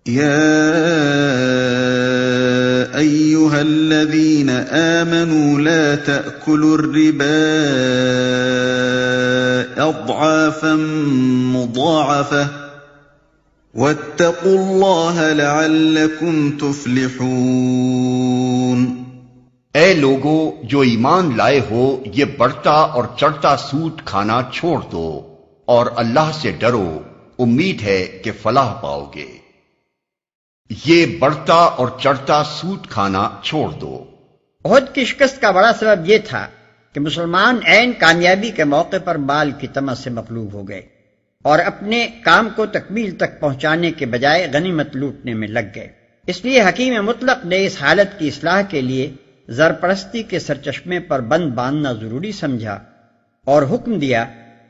يا أيها الذين آمنوا لا تأكلوا الربا أضعافا مضاعفة واتقوا الله لعلكم تفلحون۔ اے لوگو جو ایمان لائے ہو، یہ بڑھتا اور چڑھتا سود کھانا چھوڑ دو اور اللہ سے ڈرو، امید ہے کہ فلاح پاؤ گے۔ یہ بڑھتا اور چڑھتا سود کھانا چھوڑ دو۔ احد کی شکست کا بڑا سبب یہ تھا کہ مسلمان عین کامیابی کے موقع پر مال کی طمع سے مغلوب ہو گئے اور اپنے کام کو تکمیل تک پہنچانے کے بجائے غنیمت لوٹنے میں لگ گئے۔ اس لیے حکیم مطلق نے اس حالت کی اصلاح کے لیے زرپرستی کے سرچشمے پر بند باندھنا ضروری سمجھا اور حکم دیا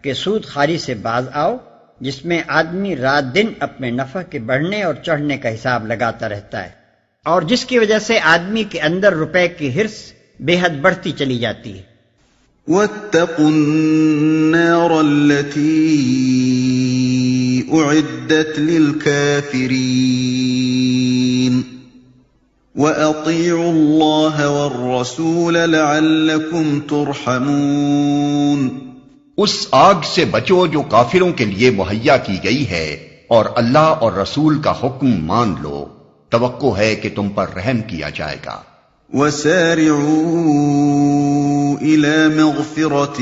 کہ سود خواری سے باز آؤ، جس میں آدمی رات دن اپنے نفع کے بڑھنے اور چڑھنے کا حساب لگاتا رہتا ہے، اور جس کی وجہ سے آدمی کے اندر روپے کی حرص بے حد بڑھتی چلی جاتی ہے۔ واتقوا النار التي أعدت للكافرين وأطيعوا الله والرسول لعلكم ترحمون۔ اس آگ سے بچو جو کافروں کے لیے مہیا کی گئی ہے، اور اللہ اور رسول کا حکم مان لو، توقع ہے کہ تم پر رحم کیا جائے گا۔ وسارعوا إلى مغفرة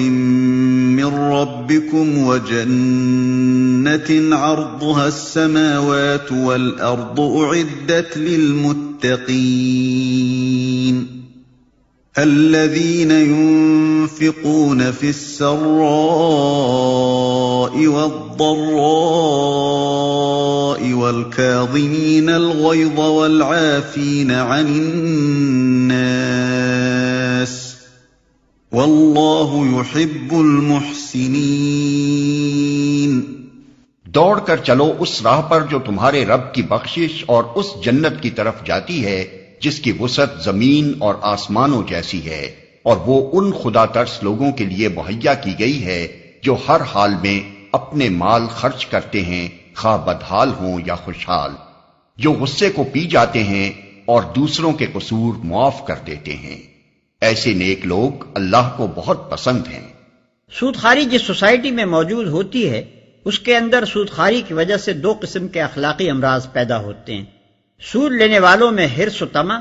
من ربكم وجنة عرضها السماوات والأرض أعدت للمتقين الذين ينفقون في السراء والضراء والكاظمين الغيظ والعافين عن الناس والله يحب المحسنين۔ دوڑ کر چلو اس راہ پر جو تمہارے رب کی بخشش اور اس جنت کی طرف جاتی ہے جس کی وسعت زمین اور آسمانوں جیسی ہے، اور وہ ان خدا ترس لوگوں کے لیے مہیا کی گئی ہے جو ہر حال میں اپنے مال خرچ کرتے ہیں، خواہ بدحال ہوں یا خوشحال، جو غصے کو پی جاتے ہیں اور دوسروں کے قصور معاف کر دیتے ہیں۔ ایسے نیک لوگ اللہ کو بہت پسند ہیں۔ سودخواری جس سوسائٹی میں موجود ہوتی ہے، اس کے اندر سودخواری کی وجہ سے دو قسم کے اخلاقی امراض پیدا ہوتے ہیں۔ سود لینے والوں میں حرص و طمع،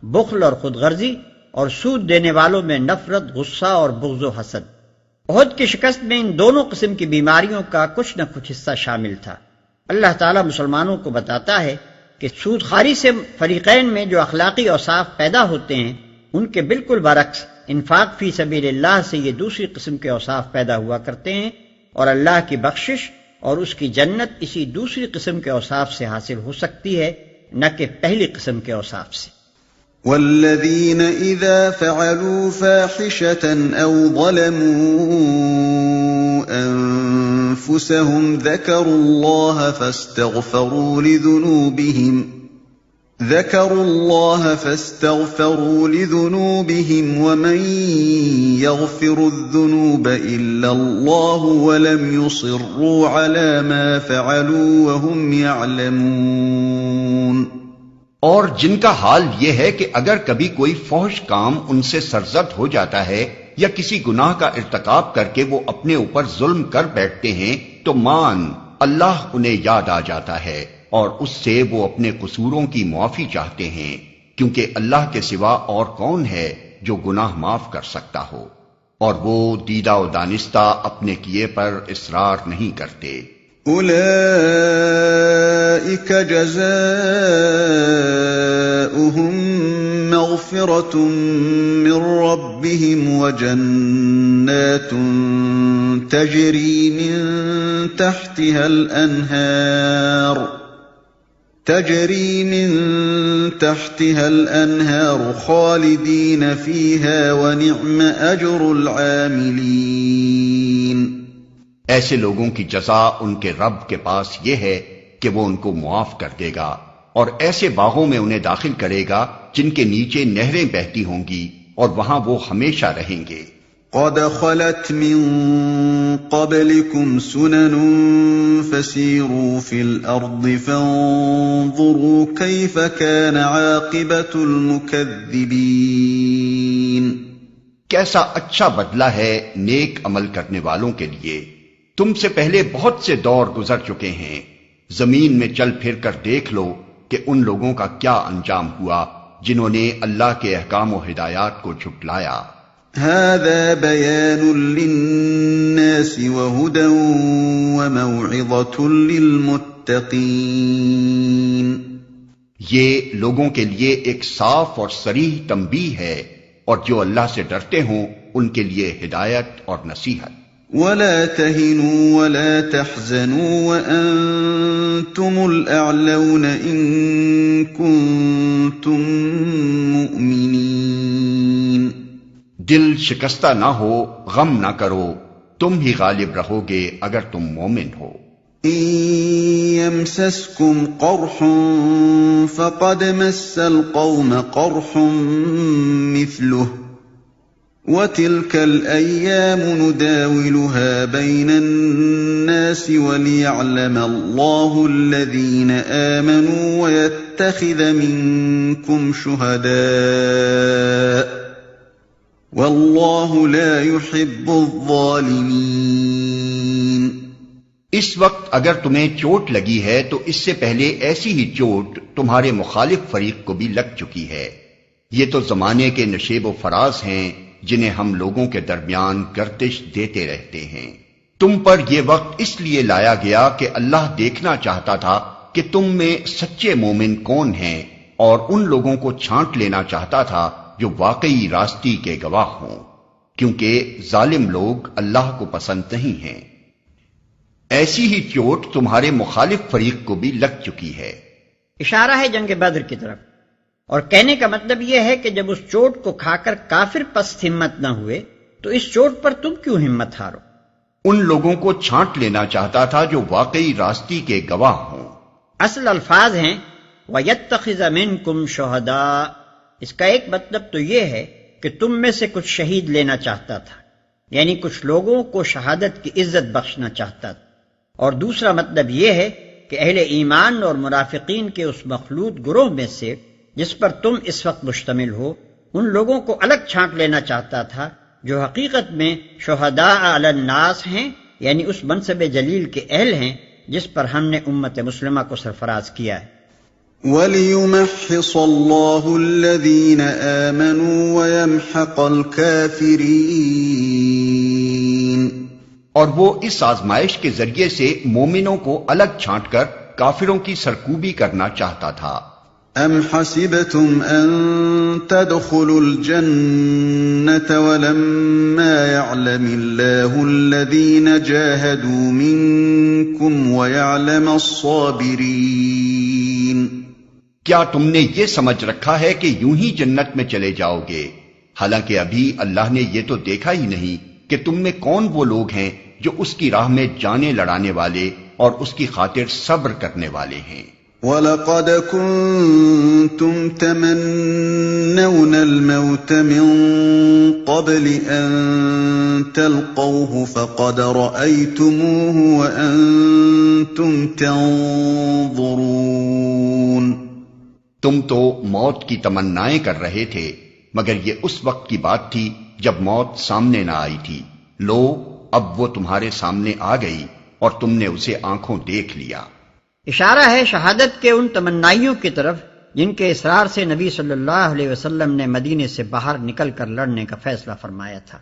بخل اور خود غرضی، اور سود دینے والوں میں نفرت، غصہ اور بغض و حسد۔ احد کی شکست میں ان دونوں قسم کی بیماریوں کا کچھ نہ کچھ حصہ شامل تھا۔ اللہ تعالیٰ مسلمانوں کو بتاتا ہے کہ سود خواری سے فریقین میں جو اخلاقی اوصاف پیدا ہوتے ہیں، ان کے بالکل برعکس انفاق فی سبیل اللہ سے یہ دوسری قسم کے اوصاف پیدا ہوا کرتے ہیں، اور اللہ کی بخشش اور اس کی جنت اسی دوسری قسم کے اوصاف سے حاصل ہو سکتی ہے، نہ کہ پہلی قسم کے اوصاف سے۔ والذین اذا فعلوا فاحشة او ظلموا انفسهم ذکروا اللہ فاستغفروا لذنوبهم ومن يغفر الذنوب الا اللہ ولم يصروا على ما فعلوا وهم يعلمون۔ اور جن کا حال یہ ہے کہ اگر کبھی کوئی فحش کام ان سے سرزد ہو جاتا ہے یا کسی گناہ کا ارتکاب کر کے وہ اپنے اوپر ظلم کر بیٹھتے ہیں، تو اللہ انہیں یاد آ جاتا ہے اور اس سے وہ اپنے قصوروں کی معافی چاہتے ہیں، کیونکہ اللہ کے سوا اور کون ہے جو گناہ معاف کر سکتا ہو، اور وہ دیدہ و دانستہ اپنے کیے پر اصرار نہیں کرتے۔ اولئک جزاؤہم مغفرۃ من ربہم وجنات تجری من تحتها الانہار خالدین فیہا ونعم اجر العاملین۔ ایسے لوگوں کی جزا ان کے رب کے پاس یہ ہے کہ وہ ان کو معاف کر دے گا، اور ایسے باغوں میں انہیں داخل کرے گا جن کے نیچے نہریں بہتی ہوں گی، اور وہاں وہ ہمیشہ رہیں گے۔ قد خلت من قبلكم سنن فسيروا في الأرض فانظروا كيف كان عاقبة المكذبين. کیسا اچھا بدلہ ہے نیک عمل کرنے والوں کے لیے. تم سے پہلے بہت سے دور گزر چکے ہیں. زمین میں چل پھر کر دیکھ لو کہ ان لوگوں کا کیا انجام ہوا جنہوں نے اللہ کے احکام و ہدایات کو جھٹلایا. هذا بيان للناس وهدى وموعظة للمتقين. یہ لوگوں کے لیے ایک صاف اور صریح تنبیہ ہے اور جو اللہ سے ڈرتے ہوں ان کے لیے ہدایت اور نصیحت. ولا تهنوا ولا تحزنوا وأنتم الأعلون إن كنتم مؤمنين. دل شکستہ نہ ہو، غم نہ کرو، تم ہی غالب رہو گے اگر تم مومن ہو. إن يمسسكم قرح فقد مس القوم قرح مثله وتلك الأيام نداولها بين الناس وليعلم الله الذين آمنوا ويتخذ منكم شهداء والله لا يحب الظالمين. اس وقت اگر تمہیں چوٹ لگی ہے تو اس سے پہلے ایسی ہی چوٹ تمہارے مخالف فریق کو بھی لگ چکی ہے. یہ تو زمانے کے نشیب و فراز ہیں جنہیں ہم لوگوں کے درمیان گردش دیتے رہتے ہیں. تم پر یہ وقت اس لیے لایا گیا کہ اللہ دیکھنا چاہتا تھا کہ تم میں سچے مومن کون ہیں اور ان لوگوں کو چھانٹ لینا چاہتا تھا جو واقعی راستی کے گواہ ہوں، کیونکہ ظالم لوگ اللہ کو پسند نہیں ہیں. ایسی ہی چوٹ تمہارے مخالف فریق کو بھی لگ چکی ہے. اشارہ ہے جنگ بدر کی طرف، اور کہنے کا مطلب یہ ہے کہ جب اس چوٹ کو کھا کر کافر پست ہمت نہ ہوئے تو اس چوٹ پر تم کیوں ہمت ہارو؟ ان لوگوں کو چھانٹ لینا چاہتا تھا جو واقعی راستی کے گواہ ہوں. اصل الفاظ ہیں وَيَتَّخِذَ مِنْكُمْ شُهَدَاءَ. اس کا ایک مطلب تو یہ ہے کہ تم میں سے کچھ شہید لینا چاہتا تھا، یعنی کچھ لوگوں کو شہادت کی عزت بخشنا چاہتا تھا. اور دوسرا مطلب یہ ہے کہ اہل ایمان اور منافقین کے اس مخلوط گروہ میں سے جس پر تم اس وقت مشتمل ہو، ان لوگوں کو الگ چھانٹ لینا چاہتا تھا جو حقیقت میں شہداء علی الناس ہیں، یعنی اس منصب جلیل کے اہل ہیں جس پر ہم نے امت مسلمہ کو سرفراز کیا ہے. وَلِيُمَحِّصَ اللَّهُ الَّذِينَ آمَنُوا وَيَمْحَقَ الْكَافِرِينَ. اور وہ اس آزمائش کے ذریعے سے مومنوں کو الگ چھانٹ کر کافروں کی سرکوبی کرنا چاہتا تھا. أَمْ حَسِبْتُمْ أَن تَدْخُلُوا الْجَنَّةَ وَلَمَّا يَعْلَمِ اللَّهُ الَّذِينَ جَاهَدُوا مِنكُمْ وَيَعْلَمَ الصَّابِرِينَ. کیا تم نے یہ سمجھ رکھا ہے کہ یوں ہی جنت میں چلے جاؤ گے، حالانکہ ابھی اللہ نے یہ تو دیکھا ہی نہیں کہ تم میں کون وہ لوگ ہیں جو اس کی راہ میں جانیں لڑانے والے اور اس کی خاطر صبر کرنے والے ہیں. وَلَقَدْ كُنْتُمْ تَمَنَّوْنَ الْمَوْتَ مِنْ قَبْلِ أَنْ تَلْقَوْهُ فَقَدْ رَأَيْتُمُوهُ وَأَنْتُمْ تَنْظُرُونَ. تم تو موت کی تمنائیں کر رہے تھے، مگر یہ اس وقت کی بات تھی جب موت سامنے نہ آئی تھی. لو اب وہ تمہارے سامنے آ گئی اور تم نے اسے آنکھوں دیکھ لیا. اشارہ ہے شہادت کے ان تمنائیوں کی طرف جن کے اصرار سے نبی صلی اللہ علیہ وسلم نے مدینے سے باہر نکل کر لڑنے کا فیصلہ فرمایا تھا.